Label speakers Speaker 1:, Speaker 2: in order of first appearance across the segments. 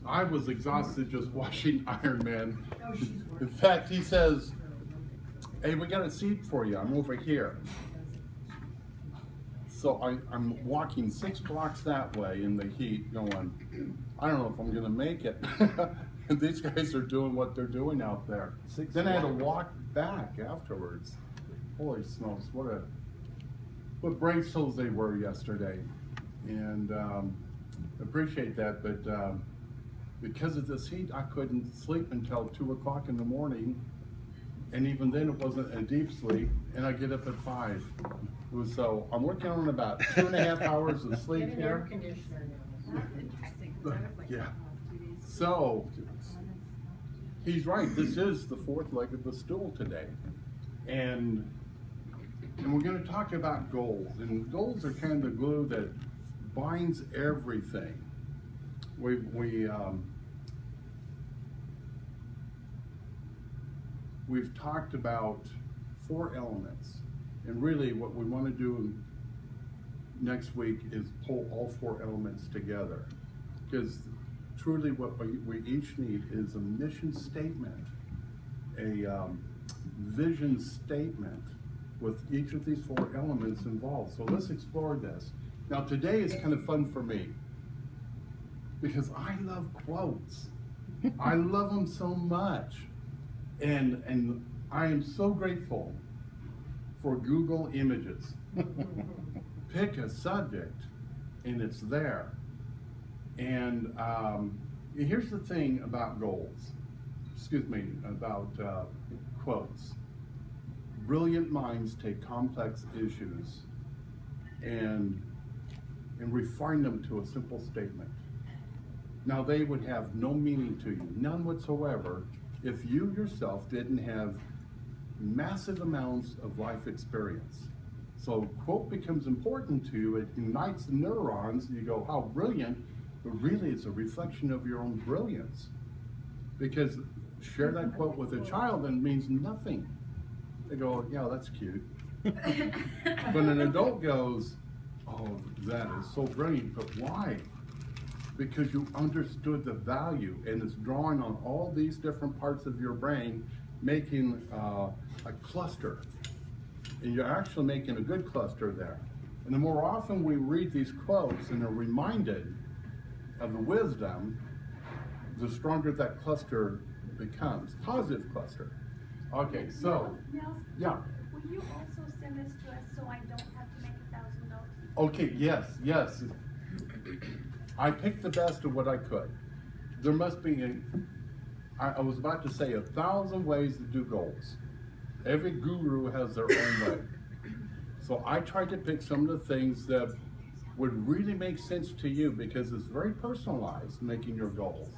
Speaker 1: I was exhausted just watching Iron Man. In fact, he says, "Hey, we got a seat for you. I'm over here." So I'm walking 6 blocks that way in the heat going, I don't know if I'm going to make it. And these guys are doing what they're doing out there. Then I had to walk back afterwards. Holy smokes, what brave souls they were yesterday. And appreciate that, but because of this heat, I couldn't sleep until 2 o'clock in the morning. And even then, it wasn't a deep sleep, and I get up at 5. So I'm working on about 2.5 hours of sleep here. Yeah. So he's right. This is the 4th leg of the stool today, and we're going to talk about goals. And goals are kind of the glue that binds everything. We've talked about 4 elements, and really what we want to do next week is pull all 4 elements together, because truly what we each need is a mission statement, a vision statement with each of these 4 elements involved. So let's explore this. Now today is kind of fun for me because I love quotes. I love them so much. And I am so grateful for Google Images. Pick a subject and it's there. And here's the thing about goals, about quotes. Brilliant minds take complex issues and refine them to a simple statement. Now they would have no meaning to you, none whatsoever, if you yourself didn't have massive amounts of life experience. So quote becomes important to you, it ignites the neurons, you go, how brilliant, but really it's a reflection of your own brilliance. Because share that quote with a child and it means nothing. They go, yeah, that's cute. When an adult goes, oh, that is so brilliant, but why? Because you understood the value, and it's drawing on all these different parts of your brain, making a cluster. And you're actually making a good cluster there. And the more often we read these quotes and are reminded of the wisdom, the stronger that cluster becomes, positive cluster. Okay, so,
Speaker 2: Nels,
Speaker 1: yeah.
Speaker 2: will you also send this to us so I don't have to make 1,000 notes?
Speaker 1: Okay, yes. I picked the best of what I could. There must be, I was about to say 1,000 ways to do goals. Every guru has their own way. So I tried to pick some of the things that would really make sense to you because it's very personalized, making your goals.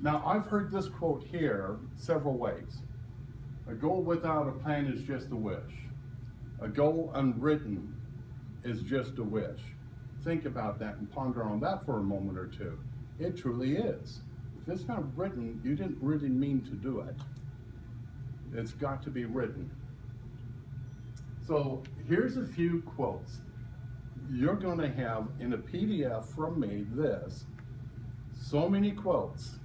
Speaker 1: Now, I've heard this quote here several ways. A goal without a plan is just a wish. A goal unwritten is just a wish. Think about that and ponder on that for a moment or two. It truly is. If it's not written, you didn't really mean to do it. It's got to be written. So here's a few quotes. You're going to have in a PDF from me so many quotes.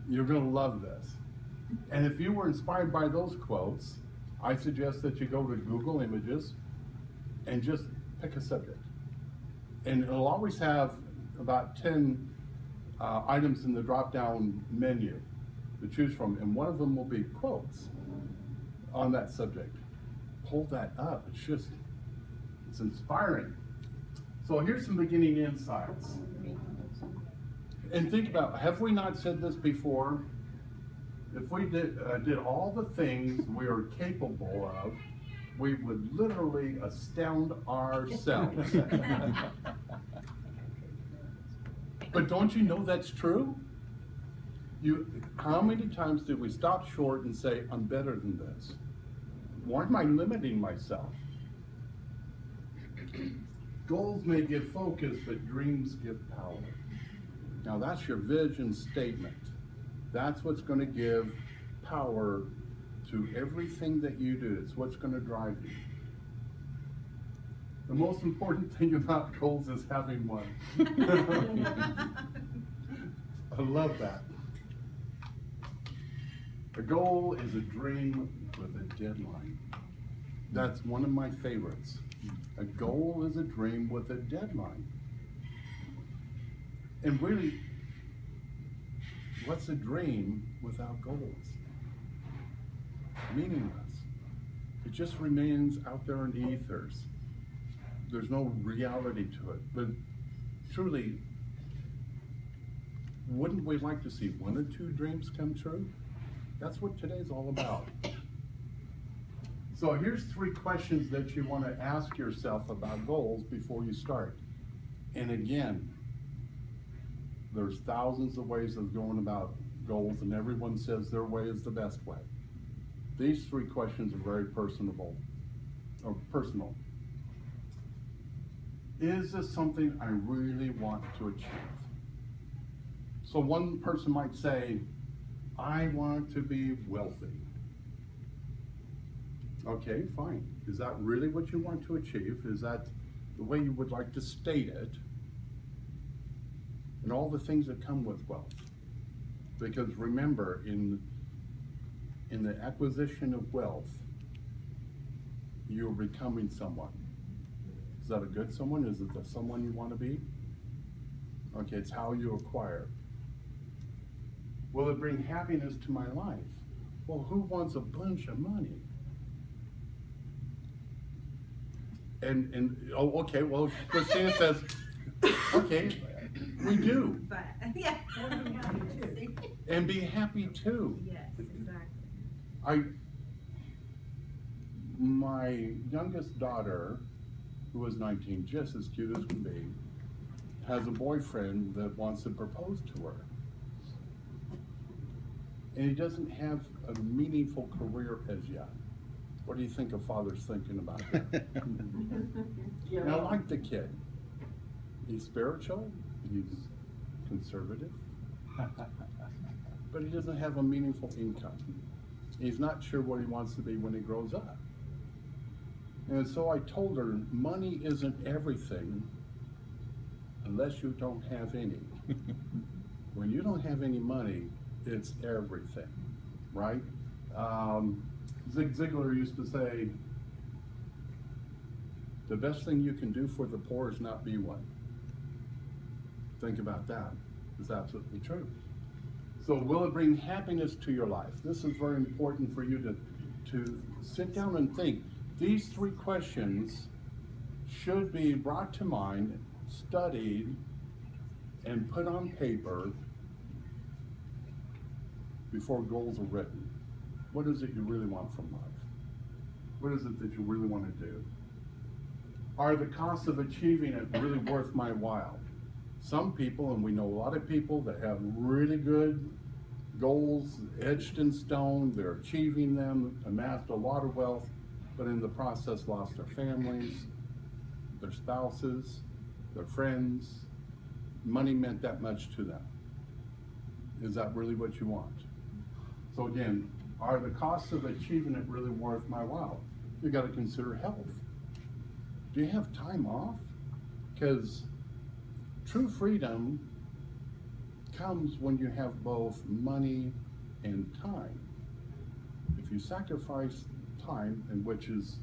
Speaker 1: You're going to love this. And if you were inspired by those quotes, I suggest that you go to Google Images and just pick a subject. And it'll always have about 10 items in the drop-down menu to choose from, and one of them will be quotes on that subject. Pull that up. It's inspiring. So here's some beginning insights. And think about, have we not said this before? If we did all the things we are capable of, we would literally astound ourselves. But don't you know that's true? How many times did we stop short and say, I'm better than this? Why am I limiting myself? Goals may give focus, but dreams give power. Now that's your vision statement. That's what's going to give power to everything that you do. It's what's going to drive you. The most important thing about goals is having one. I love that. A goal is a dream with a deadline. That's one of my favorites. A goal is a dream with a deadline. And really, what's a dream without goals? Meaningless. It just remains out there in the ethers. There's no reality to it. But truly, wouldn't we like to see one or two dreams come true? That's what today's all about. So here's 3 questions that you want to ask yourself about goals before you start. And again, there's thousands of ways of going about goals, and everyone says their way is the best way. These 3 questions are very personal. Is this something I really want to achieve? So one person might say, I want to be wealthy. Okay, fine. Is that really what you want to achieve? Is that the way you would like to state it? And all the things that come with wealth. Because remember, in the acquisition of wealth, you're becoming someone. Is that a good someone? Is it the someone you want to be? Okay, it's how you acquire. Will it bring happiness to my life? Well, who wants a bunch of money? And oh, okay, well, Christina says, okay, we do.
Speaker 3: But, yeah.
Speaker 1: And be happy too.
Speaker 3: Yes, exactly.
Speaker 1: My youngest daughter, who is 19, just as cute as can be, has a boyfriend that wants to propose to her. And he doesn't have a meaningful career as yet. What do you think a father's thinking about that? And I like the kid. He's spiritual, he's conservative, but he doesn't have a meaningful income. He's not sure what he wants to be when he grows up. And so I told her, money isn't everything unless you don't have any. When you don't have any money, it's everything, right? Zig Ziglar used to say, the best thing you can do for the poor is not be one. Think about that. It's absolutely true. So will it bring happiness to your life? This is very important for you to sit down and think. These 3 questions should be brought to mind, studied, and put on paper before goals are written. What is it you really want from life? What is it that you really want to do? Are the costs of achieving it really worth my while? Some people, and we know a lot of people that have really good goals etched in stone, they're achieving them, amassed a lot of wealth, but in the process lost their families, their spouses, their friends. Money meant that much to them. Is that really what you want? So again, are the costs of achieving it really worth my while? You got to consider health. Do you have time off? Because true freedom comes when you have both money and time. If you sacrifice time, and which is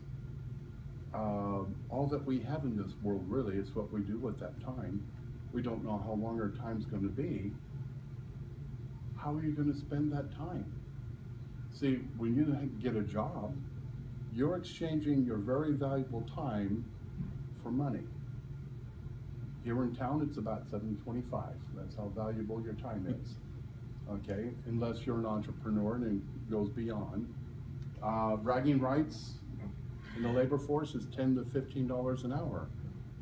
Speaker 1: all that we have in this world, really, it's what we do with that time. We don't know how long our time's going to be. How are you going to spend that time? See, when you get a job, you're exchanging your very valuable time for money. Here in town, it's about $7.25. That's how valuable your time is. Okay, unless you're an entrepreneur and it goes beyond. Bragging rights in the labor force is $10 to $15 an hour,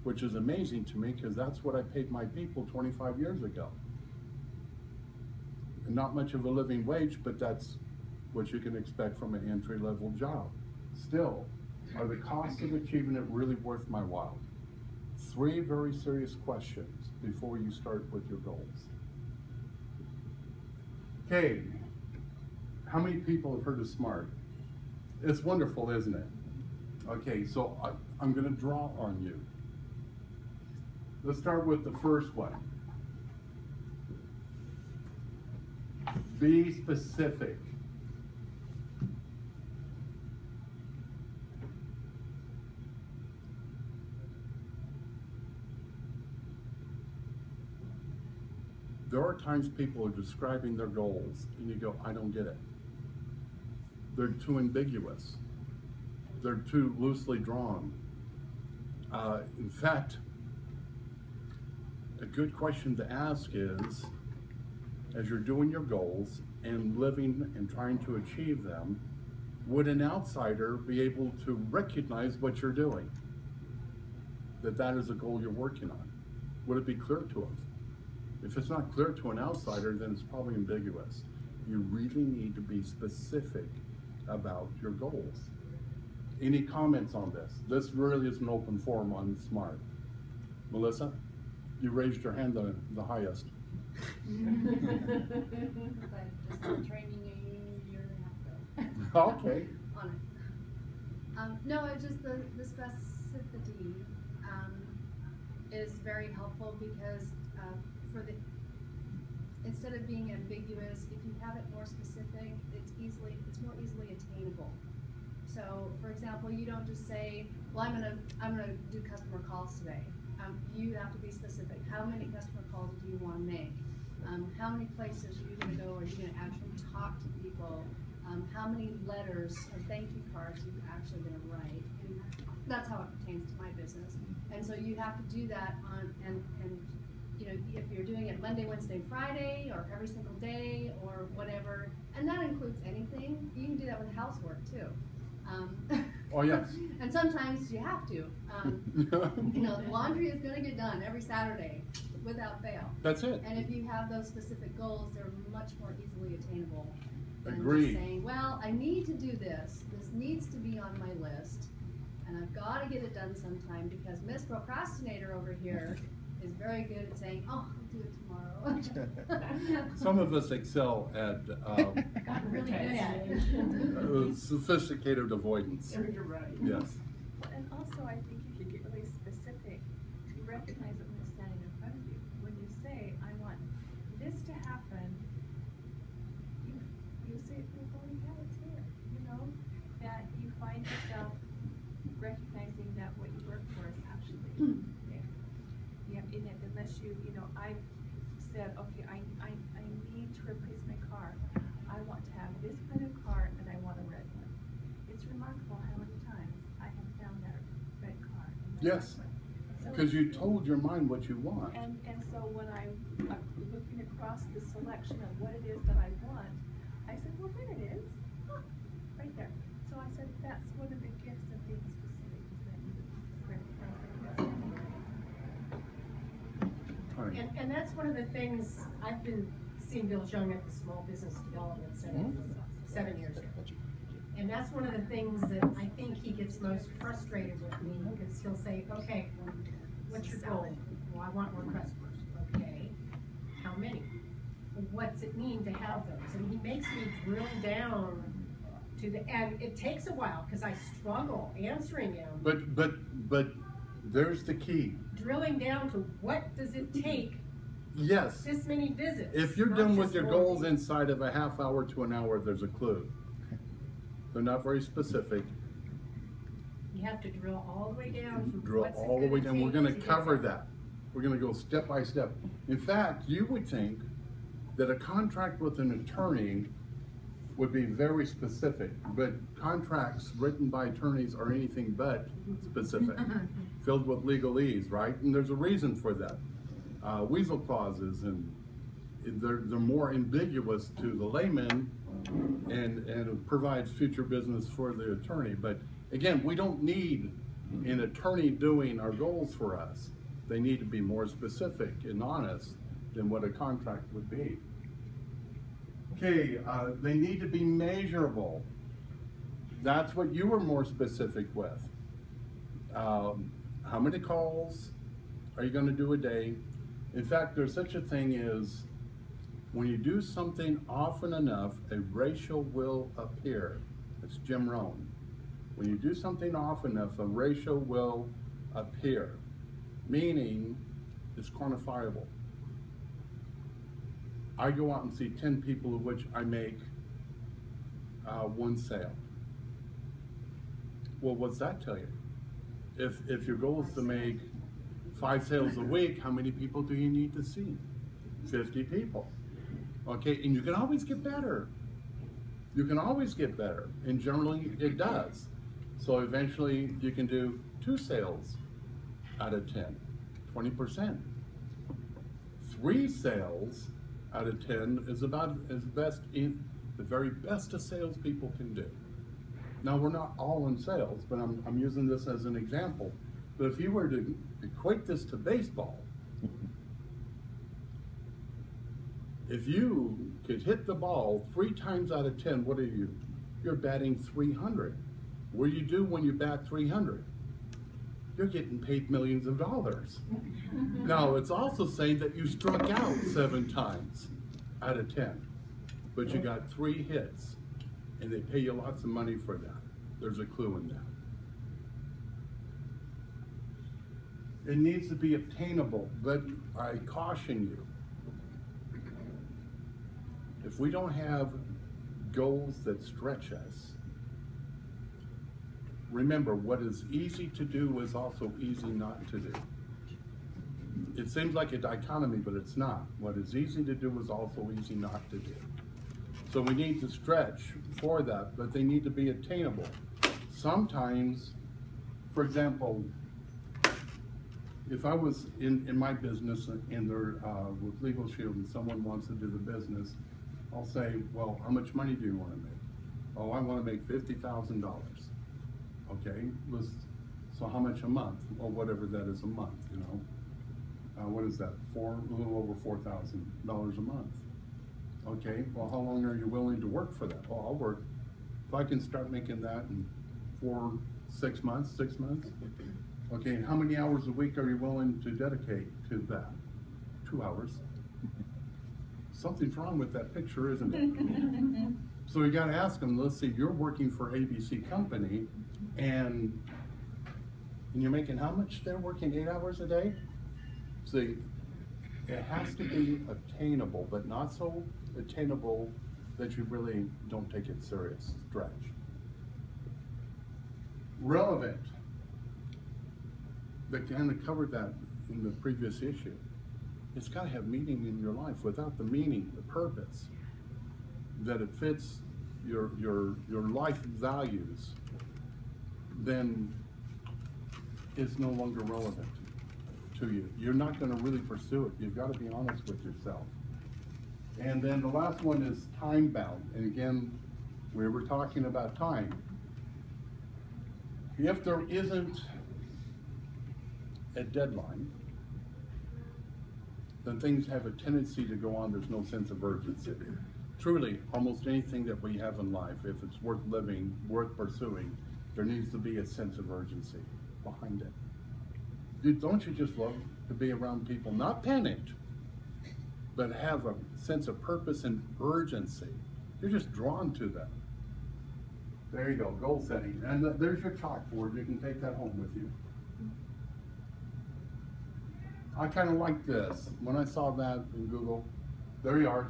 Speaker 1: which is amazing to me because that's what I paid my people 25 years ago. And not much of a living wage, but that's what you can expect from an entry-level job. Still, are the costs of achieving it really worth my while? 3 very serious questions before you start with your goals. Okay, how many people have heard of SMART? It's wonderful, isn't it? Okay, so I'm going to draw on you. Let's start with the first one. Be specific. There are times people are describing their goals and you go, I don't get it. They're too ambiguous. They're too loosely drawn. In fact, a good question to ask is, as you're doing your goals and living and trying to achieve them, would an outsider be able to recognize what you're doing? That is a goal you're working on. Would it be clear to us? If it's not clear to an outsider, then it's probably ambiguous. You really need to be specific about your goals. Any comments on this? This really is an open forum on SMART. Melissa, you raised your hand the highest.
Speaker 3: But just training a year and a half ago.
Speaker 1: Okay.
Speaker 3: On it. No, it's just the specificity is very helpful because instead of being ambiguous, if you have it more specific, it's more easily attainable. So, for example, you don't just say, "Well, I'm gonna do customer calls today." You have to be specific. How many customer calls do you want to make? How many places are you going to go? Are you going to actually talk to people? How many letters or thank you cards are you actually going to write? And that's how it pertains to my business. And so you have to do that and you know, if you're doing it Monday, Wednesday, Friday, or every single day, or whatever, and that includes anything. You can do that with housework too.
Speaker 1: Oh, yes.
Speaker 3: And sometimes you have to. You know, the laundry is going to get done every Saturday without fail.
Speaker 1: That's it.
Speaker 3: And if you have those specific goals, they're much more easily attainable.
Speaker 1: Agreed.
Speaker 3: Than just saying, well, I need to do this. This needs to be on my list. And I've got to get it done sometime because Miss Procrastinator over here is very good at saying, oh, I'll do it tomorrow.
Speaker 1: Some of us excel at
Speaker 3: Got really good at it.
Speaker 1: sophisticated avoidance.
Speaker 3: You're right.
Speaker 1: Yes.
Speaker 2: And also, I think if you get really specific, you recognize it when it's standing in front of you. When you say, I want this to happen, you say, well, holy cow, it's here. You know, that you find yourself recognizing that what you work for is actually there. Yeah, in it, unless you know, I've said, okay, I need to replace my car. I want to have this kind of car and I want a red one. It's remarkable how many times I have found that red car.
Speaker 1: Yes, because you told your mind what you want.
Speaker 2: And so when I'm looking across the selection of what it is that I want, I said, well, there it is. Huh, right there. So I said, that's one of the gifts of being specific, is that you recognize it.
Speaker 4: And that's one of the things, I've been seeing Bill Jung at the Small Business Development Center 7 years ago. And that's one of the things that I think he gets most frustrated with me, because he'll say, okay, what's your goal? Well, I want more customers. Okay, how many? What's it mean to have those? And he makes me drill down to and it takes a while, because I struggle answering him.
Speaker 1: But there's the key.
Speaker 4: Drilling down to what does it take?
Speaker 1: Yes.
Speaker 4: This many visits.
Speaker 1: If you're
Speaker 4: not
Speaker 1: done with
Speaker 4: just
Speaker 1: your
Speaker 4: one.
Speaker 1: goals inside of a half hour to an hour, there's a clue. They're not very specific.
Speaker 4: You have to drill all the way down to
Speaker 1: Drill
Speaker 4: what's it
Speaker 1: all the way
Speaker 4: gonna
Speaker 1: down. We're
Speaker 4: take
Speaker 1: going to
Speaker 4: get
Speaker 1: cover
Speaker 4: there.
Speaker 1: that. We're going to go step by step. In fact, you would think that a contract with an attorney would be very specific, but contracts written by attorneys are anything but specific, filled with legalese, right? And there's a reason for that. Weasel clauses, and they're more ambiguous to the layman, and it provides future business for the attorney. But again, we don't need an attorney doing our goals for us. They need to be more specific and honest than what a contract would be. Okay, they need to be measurable. That's what you were more specific with. How many calls are you going to do a day? In fact, there's such a thing as when you do something often enough, a ratio will appear. That's Jim Rohn. When you do something often enough, a ratio will appear, meaning it's quantifiable. I go out and see 10 people of which I make one sale. Well, what's that tell you? If your goal is to make 5 sales a week, how many people do you need to see? 50 people. Okay, and you can always get better. You can always get better, and generally it does. So eventually you can do 2 sales out of 10, 20%. 3 sales out of 10 is about as best in the very best of salespeople can do. Now, we're not all in sales, but I'm using this as an example. But if you were to equate this to baseball, if you could hit the ball 3 times out of 10, what are you? You're batting 300. What do you do when you bat 300? You're getting paid millions of dollars. Now, it's also saying that you struck out 7 times out of 10, but you got 3 hits, and they pay you lots of money for that. There's a clue in that. It needs to be obtainable, but I caution you, if we don't have goals that stretch us, remember, what is easy to do is also easy not to do. It seems like a dichotomy, but it's not. What is easy to do is also easy not to do. So we need to stretch for that, but they need to be attainable. Sometimes, for example, if I was in my business and they're with Legal Shield and someone wants to do the business, I'll say, well, how much money do you want to make? Oh, I want to make $50,000. Okay, so how much a month? Or whatever that is a month, you know. What is that? A little over $4,000 a month. Okay, well, how long are you willing to work for that? Well, I'll work. If I can start making that in 6 months. Okay, and how many hours a week are you willing to dedicate to that? 2 hours. Something's wrong with that picture, isn't it? So you got to ask them, let's see, you're working for ABC company, and you're making how much? They're working 8 hours a day? See, it has to be attainable, but not so attainable that you really don't take it serious. Stretch. Relevant. They kind of covered that in the previous issue. It's got to have meaning in your life. Without the meaning, the purpose, that it fits your life values, then it's no longer relevant to you. You're not going to really pursue it. You've got to be honest with yourself. And then the last one is time bound. And again, we were talking about time. If there isn't a deadline, then things have a tendency to go on. There's no sense of urgency. Truly, almost anything that we have in life, if it's worth living, worth pursuing, there needs to be a sense of urgency behind it. Don't you just love to be around people, not panicked, but have a sense of purpose and urgency? You're just drawn to them. There you go, goal setting. And there's your chalkboard. You can take that home with you. I kind of like this. When I saw that in Google, there you are.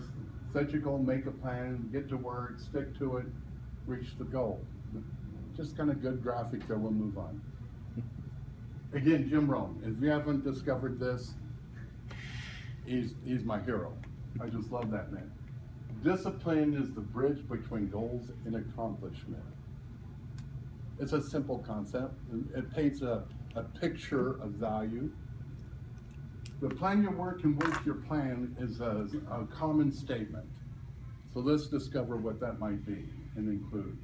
Speaker 1: Set your goal, make a plan, get to work, stick to it, reach the goal. Just kind of good graphic there, we'll move on. Again, Jim Rohn, if you haven't discovered this, he's my hero. I just love that man. Discipline is the bridge between goals and accomplishment. It's a simple concept. It paints a picture of value. The plan your work and work your plan is a common statement. So let's discover what that might be and include.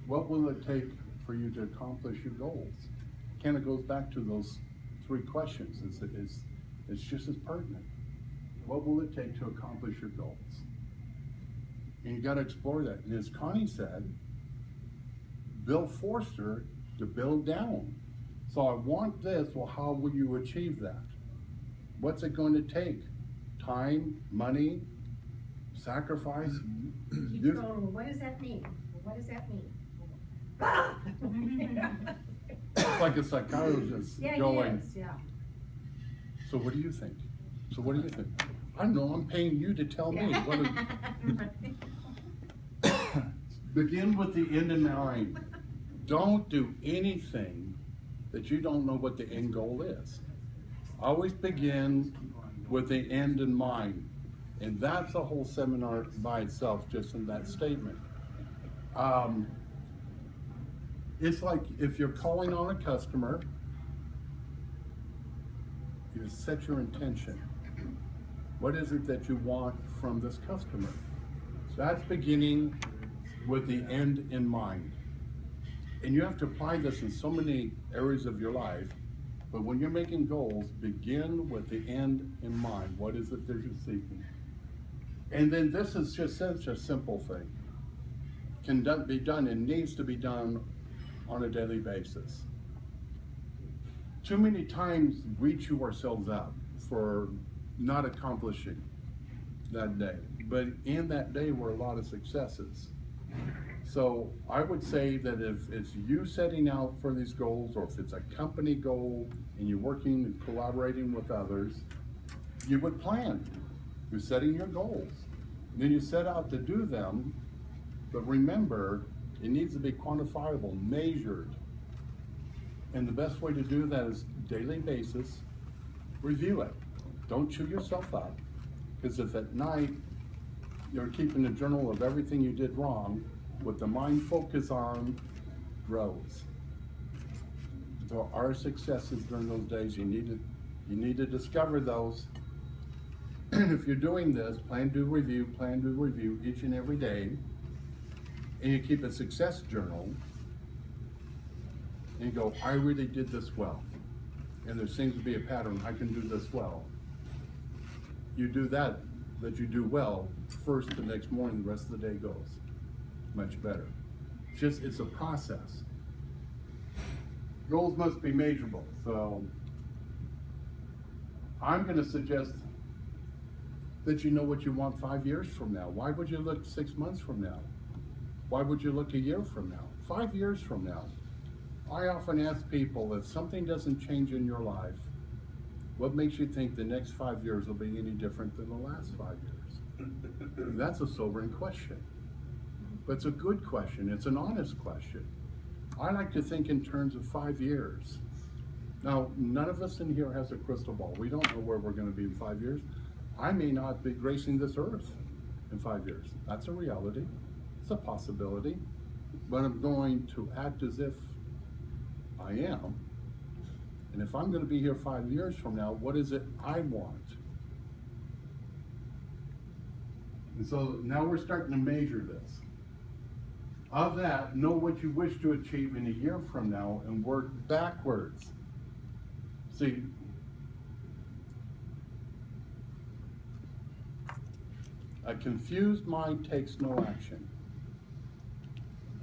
Speaker 1: What will it take for you to accomplish your goals? Kind of goes back to those 3 questions. It's just as pertinent. What will it take to accomplish your goals? And you got to explore that. And as Connie said, Bill Forster, to build down. So I want this, well, how will you achieve that? What's it going to take? Time, money, sacrifice?
Speaker 4: Keep going, well, what does that mean? Well, what does that mean?
Speaker 1: It's like a psychologist
Speaker 4: Yeah,
Speaker 1: going,
Speaker 4: he is, yeah.
Speaker 1: so what do you think? So what do you think? I don't know, I'm paying you to tell me. What Begin with the end in mind. Don't do anything that you don't know what the end goal is. Always begin with the end in mind. And that's a whole seminar by itself, just in that statement. It's like if you're calling on a customer, you set your intention. What is it that you want from this customer? That's beginning with the end in mind. And you have to apply this in so many areas of your life, but when you're making goals, begin with the end in mind. What is it that you're seeking? And then this is just such a simple thing. Can be done and needs to be done on a daily basis. Too many times we chew ourselves up for not accomplishing that day, but in that day were a lot of successes. So I would say that if it's you setting out for these goals, or if it's a company goal and you're working and collaborating with others, you would plan. You're setting your goals. Then you set out to do them, but remember, it needs to be quantifiable, measured. And the best way to do that is daily basis, review it. Don't chew yourself up, because if at night you're keeping a journal of everything you did wrong, what the mind focus on grows. There are successes during those days. You need to discover those. And if you're doing this, plan, do, review each and every day, and you keep a success journal, and you go, I really did this well. And there seems to be a pattern, I can do this well. You do that you do well first, the next morning, the rest of the day goes much better. It's a process. Goals must be measurable. So I'm going to suggest that you know what you want 5 years from now. Why would you look 6 months from now? Why would you look a year from now? 5 years from now? I often ask people, if something doesn't change in your life, what makes you think the next 5 years will be any different than the last 5 years? That's a sobering question. But it's a good question. It's an honest question. I like to think in terms of 5 years. Now, none of us in here has a crystal ball. We don't know where we're going to be in 5 years. I may not be gracing this earth in 5 years. That's a reality. It's a possibility. But I'm going to act as if I am. And if I'm going to be here 5 years from now, what is it I want? And so now we're starting to measure this. Of that, know what you wish to achieve in a year from now and work backwards. See, a confused mind takes no action.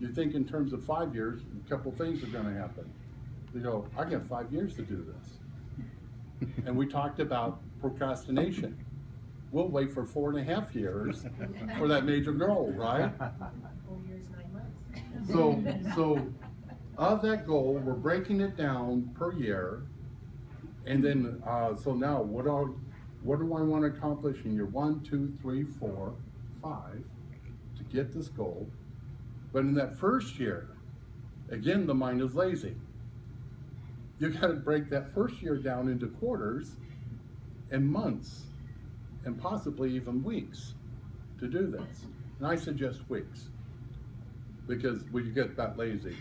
Speaker 1: You think in terms of 5 years, a couple things are going to happen. You go, I got 5 years to do this. And we talked about procrastination. We'll wait for 4.5 years for that major goal, right?
Speaker 4: 4 years, 9 months.
Speaker 1: So of that goal, we're breaking it down per year. And then, so now what do I want to accomplish in year 1, 2, 3, 4, 5 to get this goal? But in that first year, again, the mind is lazy. You got to break that first year down into quarters and months and possibly even weeks to do this. And I suggest weeks because we get that lazy.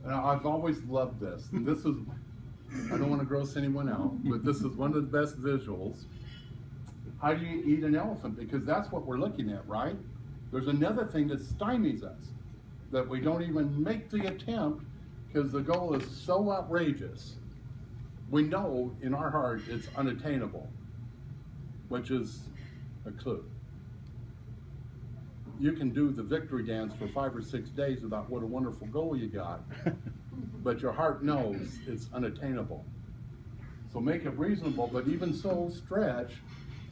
Speaker 1: And I've always loved this. And this is, I don't want to gross anyone out, but this is one of the best visuals. How do you eat an elephant? Because that's what we're looking at, right? There's another thing that stymies us, that we don't even make the attempt because the goal is so outrageous. We know in our heart it's unattainable, which is a clue. You can do the victory dance for 5 or 6 days about what a wonderful goal you got, but your heart knows it's unattainable. So make it reasonable, but even so, stretch.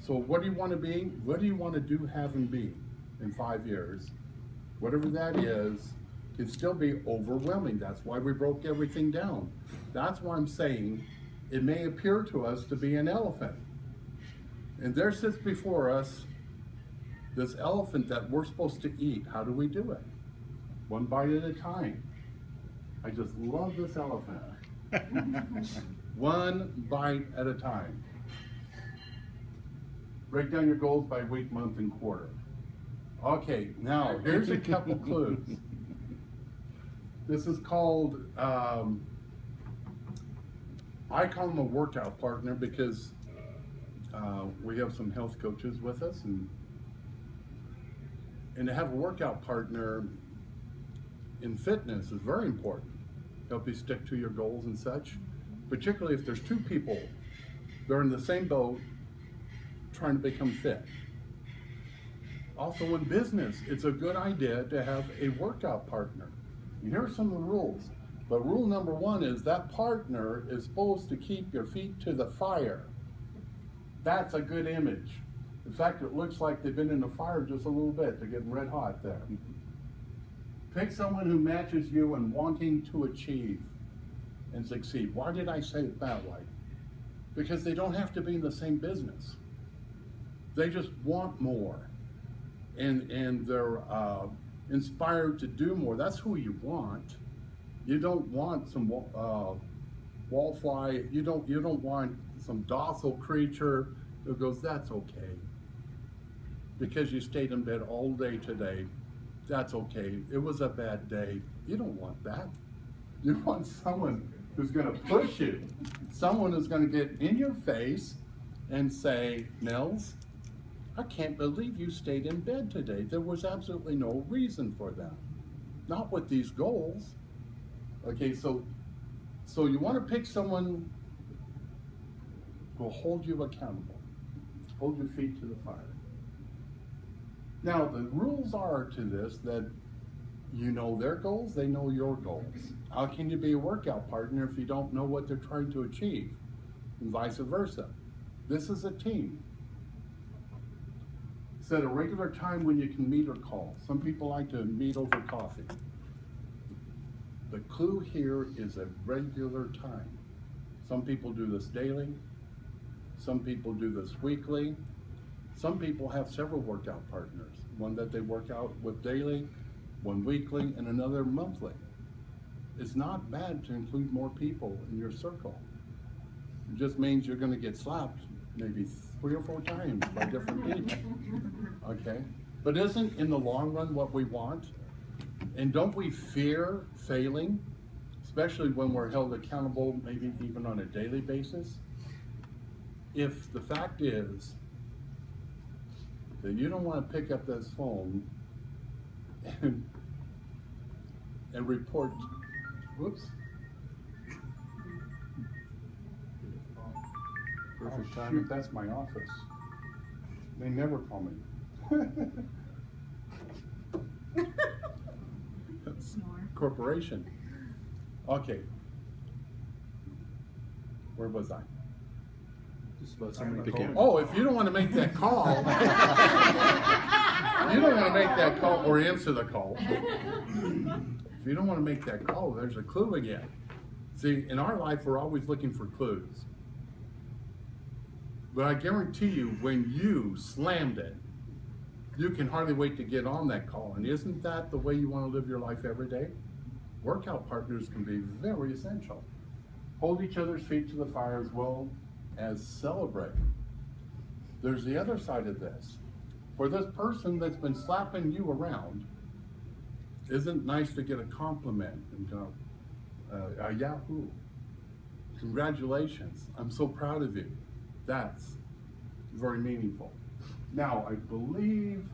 Speaker 1: So what do you want to be? What do you want to do, have, and be in 5 years? Whatever that is, can still be overwhelming. That's why we broke everything down. That's why I'm saying it may appear to us to be an elephant. And there sits before us this elephant that we're supposed to eat. How do we do it? One bite at a time. I just love this elephant. One bite at a time. Break down your goals by week, month, and quarter. Okay, now here's a couple clues. This is called, I call them a workout partner because we have some health coaches with us, and to have a workout partner in fitness is very important. Help you stick to your goals and such, particularly if there's two people that are in the same boat trying to become fit. Also in business, it's a good idea to have a workout partner. And here are some of the rules. But rule number one is that partner is supposed to keep your feet to the fire. That's a good image. In fact, it looks like they've been in the fire just a little bit. They're getting red hot there. Pick someone who matches you in wanting to achieve and succeed. Why did I say it that way? Because they don't have to be in the same business. They just want more. And they're inspired to do more. That's who you want. You don't want some wallfly. You don't want some docile creature who goes, that's okay. Because you stayed in bed all day today, that's okay. It was a bad day. You don't want that. You want someone who's going to push you. Someone who's going to get in your face and say, Nels, I can't believe you stayed in bed today. There was absolutely no reason for that. Not with these goals. Okay, so you want to pick someone who will hold you accountable. Hold your feet to the fire. Now, the rules are to this that you know their goals, they know your goals. How can you be a workout partner if you don't know what they're trying to achieve? And vice versa. This is a team. Set a regular time when you can meet or call. Some people like to meet over coffee. The clue here is a regular time. Some people do this daily. Some people do this weekly. Some people have several workout partners. One that they work out with daily, one weekly, and another monthly. It's not bad to include more people in your circle. It just means you're going to get slapped maybe 3 or 4 times by different people. Okay? But isn't in the long run what we want? And don't we fear failing, especially when we're held accountable, maybe even on a daily basis? If the fact is that you don't want to pick up this phone and report, whoops. Perfect time. Shoot, that's my office. They never call me. Corporation. Okay. Where was I?
Speaker 5: Just about somebody to
Speaker 1: Oh, if you don't want to make that call, you don't want to make that call or answer the call. If you don't want to make that call, there's a clue again. See, in our life, we're always looking for clues. But I guarantee you, when you slammed it, you can hardly wait to get on that call. And isn't that the way you want to live your life every day? Workout partners can be very essential. Hold each other's feet to the fire as well as celebrate. There's the other side of this. For this person that's been slapping you around, isn't it nice to get a compliment and go, yahoo, congratulations, I'm so proud of you. That's very meaningful. Now, I believe,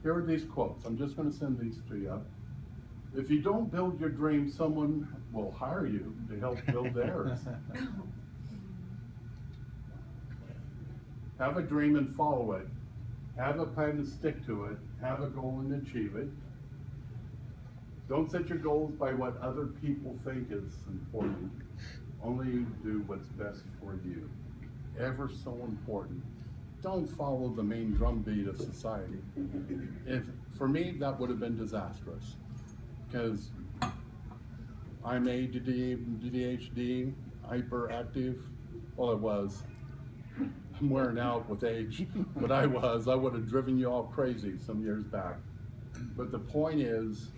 Speaker 1: here are these quotes. I'm just going to send these to you. If you don't build your dream, someone will hire you to help build theirs. Have a dream and follow it. Have a plan and stick to it. Have a goal and achieve it. Don't set your goals by what other people think is important. Only do what's best for you. Ever so important. Don't follow the main drumbeat of society. For me, that would have been disastrous. because I'm ADD, ADHD, hyperactive. Well, I was. I'm wearing out with age, but I would have driven you all crazy some years back. But the point is,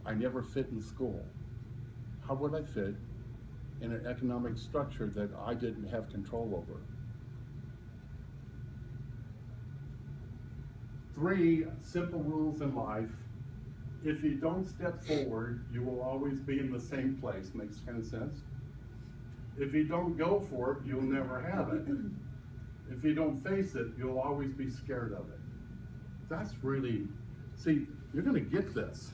Speaker 1: I never fit in school. How would I fit in an economic structure that I didn't have control over? 3 simple rules in life. If you don't step forward, you will always be in the same place. Makes kind of sense? If you don't go for it, you'll never have it. If you don't face it, you'll always be scared of it. That's really, see, you're gonna get this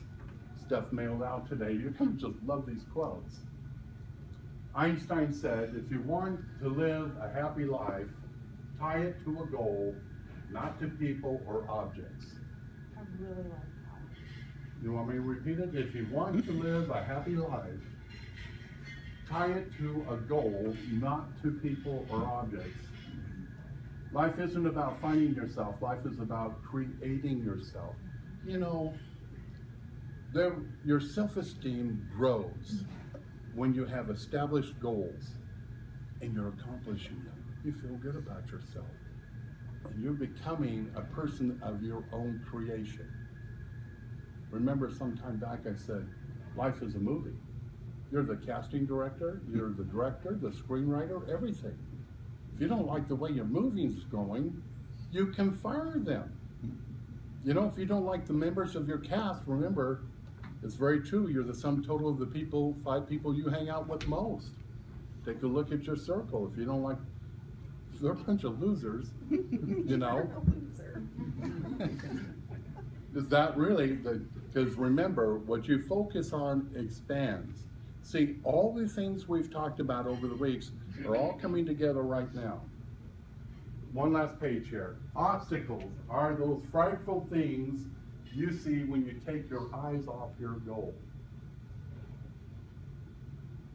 Speaker 1: stuff mailed out today. You're gonna just love these quotes. Einstein said, if you want to live a happy life, tie it to a goal, not to people or objects.
Speaker 2: I really like that.
Speaker 1: You want me to repeat it? If you want to live a happy life, tie it to a goal, not to people or objects. Life isn't about finding yourself. Life is about creating yourself. You know, your self-esteem grows when you have established goals and you're accomplishing them. You feel good about yourself. And you're becoming a person of your own creation. Remember some time back I said, life is a movie. You're the casting director, you're the director, the screenwriter, everything. If you don't like the way your movie's going, you can fire them. You know, if you don't like the members of your cast, remember, it's very true, you're the sum total of the 5 people you hang out with most. Take a look at your circle. If you don't like, if they're a bunch of losers, you know. Is that really, because remember, what you focus on expands. See, all the things we've talked about over the weeks are all coming together right now. One last page here. Obstacles are those frightful things you see when you take your eyes off your goal.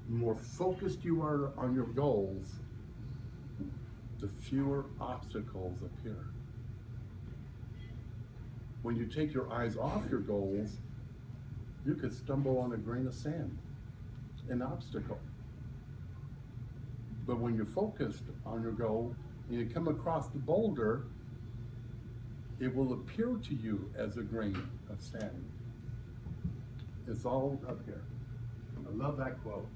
Speaker 1: The more focused you are on your goals, the fewer obstacles appear. When you take your eyes off your goals, you could stumble on a grain of sand, an obstacle. But when you're focused on your goal and you come across the boulder, it will appear to you as a grain of sand. It's all up here. I love that quote.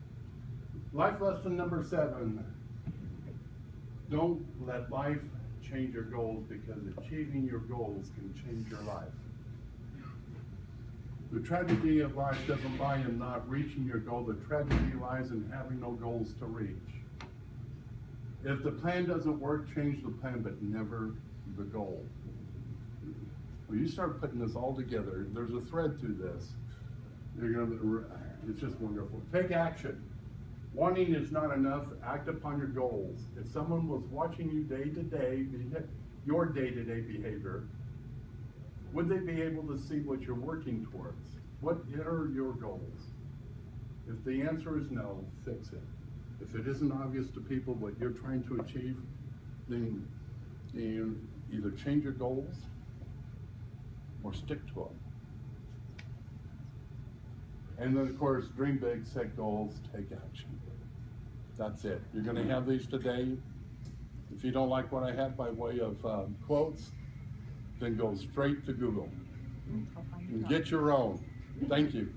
Speaker 1: Life lesson number 7. Don't let life change your goals, because achieving your goals can change your life. The tragedy of life doesn't lie in not reaching your goal. The tragedy lies in having no goals to reach. If the plan doesn't work, change the plan, but never the goal. When you start putting this all together, there's a thread to this. It's just wonderful. Take action. Wanting is not enough. Act upon your goals. If someone was watching you day to day, your day-to-day behavior, would they be able to see what you're working towards? What are your goals? If the answer is no, fix it. If it isn't obvious to people what you're trying to achieve, then you either change your goals or stick to them. And then, of course, dream big, set goals, take action. That's it. You're going to have these today. If you don't like what I had by way of quotes, then go straight to Google and get your own. Thank you.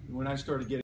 Speaker 5: When I started getting